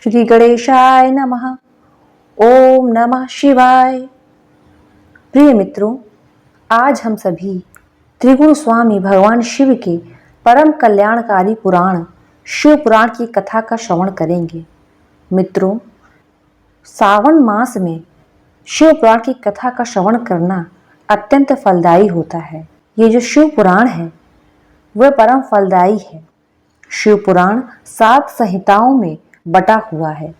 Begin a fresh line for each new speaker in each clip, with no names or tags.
श्री गणेशाय नमः। ओम नमः शिवाय। प्रिय मित्रों, आज हम सभी त्रिगुण स्वामी भगवान शिव के परम कल्याणकारी पुराण शिव पुराण की कथा का श्रवण करेंगे। मित्रों, सावन मास में शिव पुराण की कथा का श्रवण करना अत्यंत फलदायी होता है। ये जो शिव पुराण है वह परम फलदायी है। शिव पुराण 7 संहिताओं में बटा हुआ है।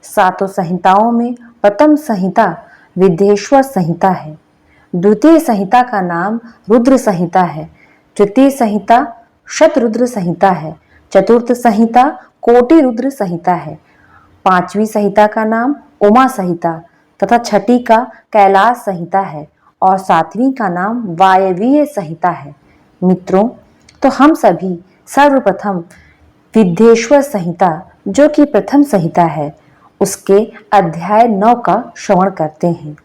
7 संहिताओं में प्रथम संहिता विद्येश्वर संहिता है। द्वितीय संहिता का नाम रुद्र संहिता है। तृतीय संहिता शतरुद्र संहिता है। चतुर्थ संहिता कोटि रुद्र संहिता है। 5वीं संहिता का नाम उमा संहिता तथा छठी का कैलाश संहिता है और 7वीं का नाम वायवीय संहिता है। मित्रों, तो हम सभी सर्वप्रथम विद्येश्वर संहिता, जो कि प्रथम संहिता है, उसके अध्याय 9 का श्रवण करते हैं।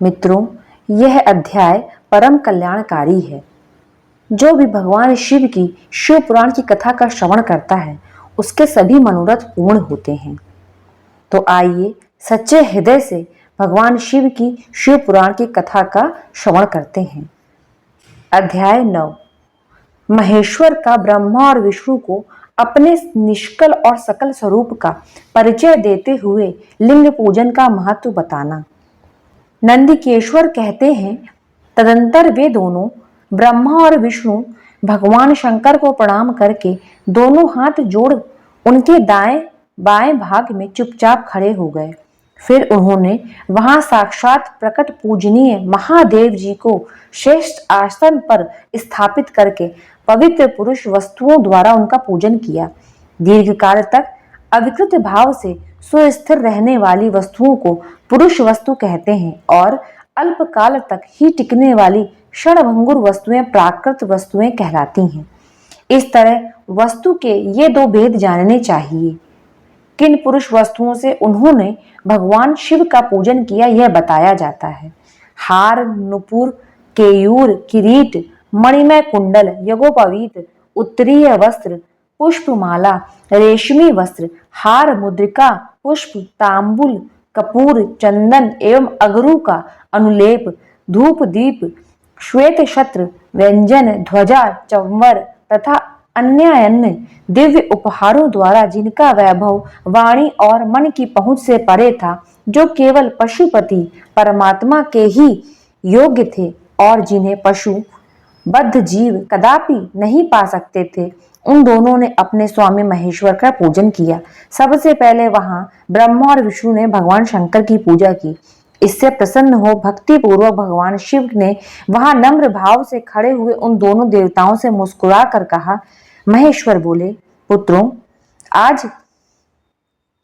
मित्रों, यह अध्याय परम कल्याणकारी है। जो भी भगवान शिव की शिव पुराण की कथा का श्रवण करता है उसके सभी मनोरथ पूर्ण होते हैं। तो आइए सच्चे हृदय से भगवान शिव की शिव पुराण की कथा का श्रवण करते हैं। अध्याय 9। महेश्वर का ब्रह्मा और विष्णु को अपने निष्कल और सकल स्वरूप का परिचय देते हुए लिंग पूजन का महत्व बताना। नंदिकेश्वर कहते हैं, तदंतर वे दोनों ब्रह्मा और विष्णु भगवान शंकर को प्रणाम करके दोनों हाथ जोड़ उनके दाएं बाएं भाग में चुपचाप खड़े हो गए। फिर उन्होंने वहां साक्षात प्रकट पूजनीय महादेव जी को श्रेष्ठ आसन पर स्थापित करके पवित्र पुरुष वस्तुओं द्वारा उनका पूजन किया। दीर्घ काल तक अविकृत भाव से सुस्थिर रहने वाली वस्तुओं को पुरुष वस्तु कहते हैं और अल्प काल तक ही टिकने वाली क्षणभंगुर वस्तुएं प्राकृत वस्तुएं कहलाती हैं। इस तरह वस्तु के ये 2 भेद जानने चाहिए। किन पुरुष वस्तुओं से उन्होंने भगवान शिव का पूजन किया यह बताया जाता है। हार, नुपुर, केयूर, किरीट, मणिमय कुंडल, यज्ञोपवीत, उत्तरीय वस्त्र, पुष्पमाला, रेशमी वस्त्र, हार, मुद्रिका, पुष्प, तांबुल, कपूर, चंदन एवं अगरू का अनुलेप, धूप, दीप, श्वेत छत्र, व्यंजन, ध्वजा, चंवर तथा अन्य दिव्य उपहारों द्वारा जिनका वैभव वाणी और मन की पहुंच से परे था, जो केवल पशुपति परमात्मा के ही योग्य थे और जिन्हें पशु बद्ध जीव कदापि नहीं पा सकते थे, उन दोनों ने अपने स्वामी महेश्वर का पूजन किया। सबसे पहले वहां ब्रह्मा और विष्णु ने भगवान शंकर की पूजा की। इससे प्रसन्न हो भक्ति पूर्वक भगवान शिव ने वहां नम्र भाव से खड़े हुए उन दोनों देवताओं से मुस्कुरा कर कहा। महेश्वर बोले, पुत्रों,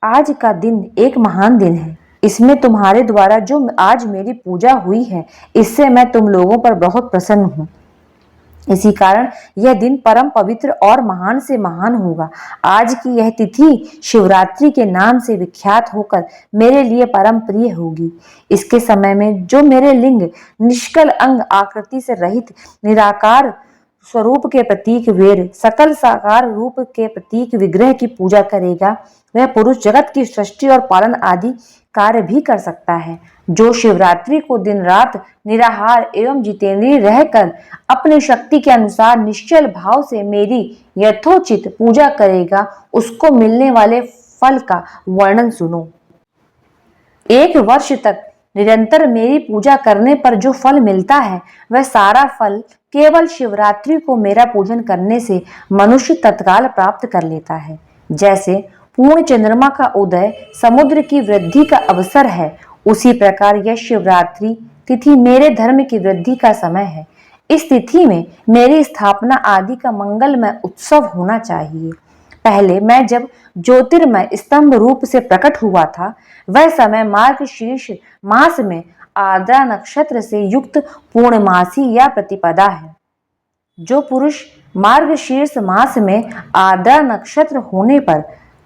आज का दिन एक महान दिन है। इसमें तुम्हारे द्वारा जो आज मेरी पूजा हुई है, इससे मैं तुम लोगों पर बहुत प्रसन्न हूँ। इसी कारण यह दिन परम पवित्र और महान से महान होगा। आज की यह तिथि शिवरात्रि के नाम से विख्यात होकर मेरे लिए परम प्रिय होगी। इसके समय में जो मेरे लिंग निष्कल अंग आकृति से रहित निराकार स्वरूप के प्रतीक वीर सकल साकार रूप के प्रतीक विग्रह की पूजा करेगा, वह पुरुष जगत की सृष्टि और पालन आदि कार्य भी कर सकता है। जो शिवरात्रि को दिन रात निराहार एवं जितेंद्रिय रहकर अपनी शक्ति के अनुसार निश्चल भाव से मेरी यथोचित पूजा करेगा, उसको मिलने वाले फल का वर्णन सुनो। 1 वर्ष तक निरंतर मेरी पूजा करने पर जो फल मिलता है, वह सारा फल केवल शिवरात्रि को मेरा पूजन करने से मनुष्य तत्काल प्राप्त कर लेता है। जैसे पूर्ण चंद्रमा का उदय समुद्र की वृद्धि का अवसर है, उसी प्रकार यह शिवरात्रि तिथि मेरे धर्म की वृद्धि का समय है। इस तिथि में मेरी स्थापना आदि का मंगलमय उत्सव होना चाहिए। पहले मैं जब ज्योतिर्मय स्तंभ रूप से प्रकट हुआ था, वह समय मार्गशीर्ष मास में आर्द्रा नक्षत्र से युक्त पूर्णमासी या प्रतिपदा है। जो पुरुष मार्गशीर्ष मास में आर्द्रा नक्षत्र होने पर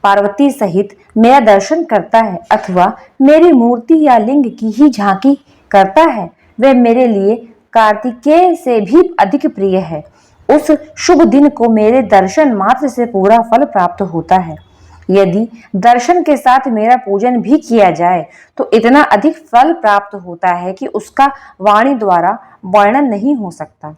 पार्वती सहित मेरा दर्शन करता है अथवा मेरी मूर्ति या लिंग की ही झांकी करता है, वह मेरे लिए कार्तिकेय से भी अधिक प्रिय है। उस शुभ दिन को मेरे दर्शन मात्र से पूरा फल प्राप्त होता है। यदि दर्शन के साथ मेरा पूजन भी किया जाए तो इतना अधिक फल प्राप्त होता है कि उसका वाणी द्वारा वर्णन नहीं हो सकता।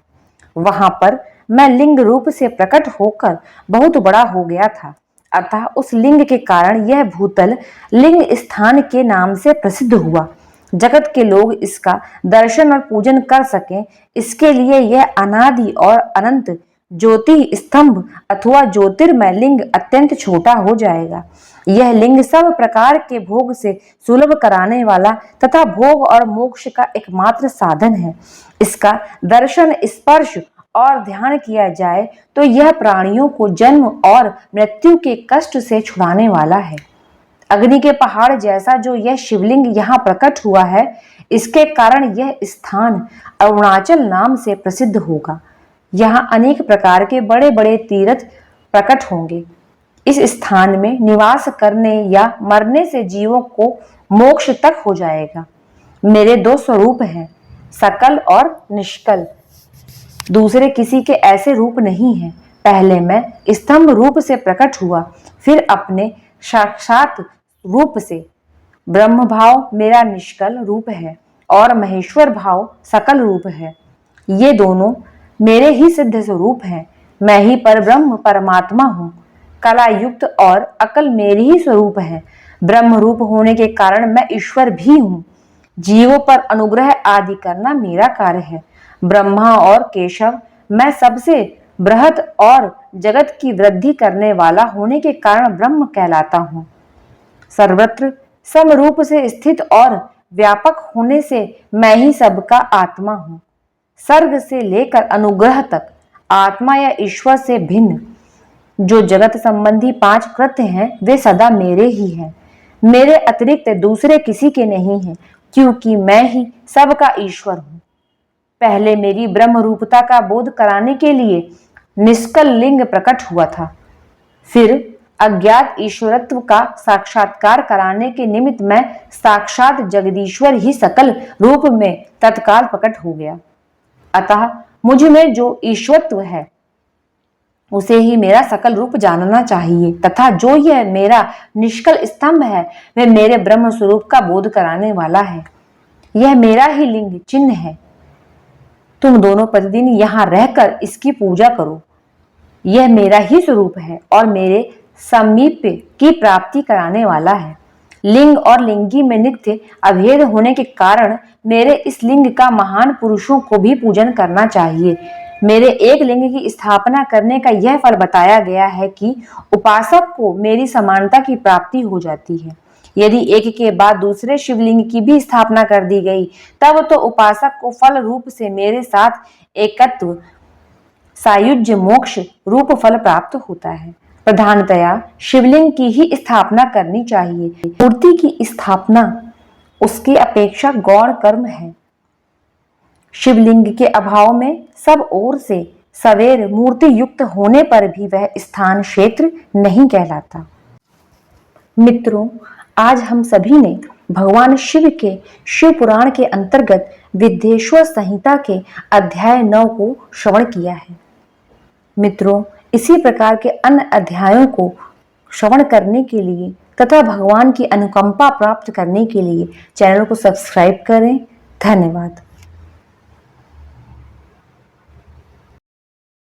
वहां पर मैं लिंग रूप से प्रकट होकर बहुत बड़ा हो गया था, अतः उस लिंग के कारण यह भूतल लिंग स्थान के नाम से प्रसिद्ध हुआ। जगत के लोग इसका दर्शन और पूजन कर सकें, इसके लिए यह अनादि और अनंत ज्योति स्तंभ अथवा ज्योतिर्मय लिंग अत्यंत छोटा हो जाएगा। यह लिंग सब प्रकार के भोग से सुलभ कराने वाला तथा भोग और मोक्ष का एकमात्र साधन है। इसका दर्शन, स्पर्श और ध्यान किया जाए तो यह प्राणियों को जन्म और मृत्यु के कष्ट से छुड़ाने वाला है। अग्नि के पहाड़ जैसा जो यह शिवलिंग यहाँ प्रकट हुआ है, इसके कारण यह स्थान अरुणाचल नाम से प्रसिद्ध होगा। यहाँ अनेक प्रकार के बड़े बड़े तीर्थ प्रकट होंगे। इस स्थान में निवास करने या मरने से जीवों को मोक्ष तक हो जाएगा। मेरे दो स्वरूप हैं, सकल और निष्कल। दूसरे किसी के ऐसे रूप नहीं है। पहले मैं स्तंभ रूप से प्रकट हुआ, फिर अपने साक्षात रूप से। ब्रह्म भाव मेरा निष्कल रूप है और महेश्वर भाव सकल रूप है। ये दोनों मेरे ही सिद्ध स्वरूप हैं। मैं ही पर ब्रह्म परमात्मा हूँ। कला युक्त और अकल मेरी ही स्वरूप है। ब्रह्म रूप होने के कारण मैं ईश्वर भी हूँ। जीवों पर अनुग्रह आदि करना मेरा कार्य है। ब्रह्मा और केशव मैं सबसे बृहत और जगत की वृद्धि करने वाला होने के कारण ब्रह्म कहलाता हूँ। सर्वत्र समरूप से स्थित और व्यापक होने से मैं ही सबका आत्मा हूँ। सर्ग से लेकर अनुग्रह तक आत्मा या ईश्वर से भिन्न जो जगत संबंधी 5 कृत्य हैं, वे सदा मेरे ही हैं। मेरे अतिरिक्त दूसरे किसी के नहीं हैं, क्योंकि मैं ही सबका ईश्वर हूँ। पहले मेरी ब्रह्म रूपता का बोध कराने के लिए निष्कल लिंग प्रकट हुआ था। फिर अज्ञात ईश्वरत्व का साक्षात्कार कराने के निमित्त मैं साक्षात जगदीश्वर ही सकल रूप में तत्काल प्रकट हो गया। अतः मुझ में जो ईश्वरत्व है उसे ही मेरा सकल रूप जानना चाहिए, तथा जो यह मेरा निष्कल स्तंभ है वह मेरे ब्रह्म स्वरूप का बोध कराने वाला है। यह मेरा ही लिंग चिन्ह है। तुम दोनों प्रतिदिन यहाँ रहकर इसकी पूजा करो। यह मेरा ही स्वरूप है और मेरे समीप्य की प्राप्ति कराने वाला है। लिंग और लिंगी में नित्य अभेद होने के कारण मेरे इस लिंग का महान पुरुषों को भी पूजन करना चाहिए। मेरे एक लिंग की स्थापना करने का यह फल बताया गया है कि उपासक को मेरी समानता की प्राप्ति हो जाती है। यदि एक के बाद दूसरे शिवलिंग की भी स्थापना कर दी गई, तब तो उपासक को फल रूप से मेरे साथ एकत्व सायुज्य मोक्ष रूप फल प्राप्त होता है। प्रधानतया शिवलिंग की ही स्थापना करनी चाहिए। मूर्ति की स्थापना उसकी अपेक्षा गौण कर्म है। शिवलिंग के अभाव में सब ओर से सवेर मूर्ति युक्त होने पर भी वह स्थान क्षेत्र नहीं कहलाता। मित्रों, आज हम सभी ने भगवान शिव के शिव पुराण के अंतर्गत विद्येश्वर संहिता के अध्याय 9 को श्रवण किया है। मित्रों, इसी प्रकार के अन्य अध्यायों को श्रवण करने के लिए तथा भगवान की अनुकंपा प्राप्त करने के लिए चैनल को सब्सक्राइब करें। धन्यवाद।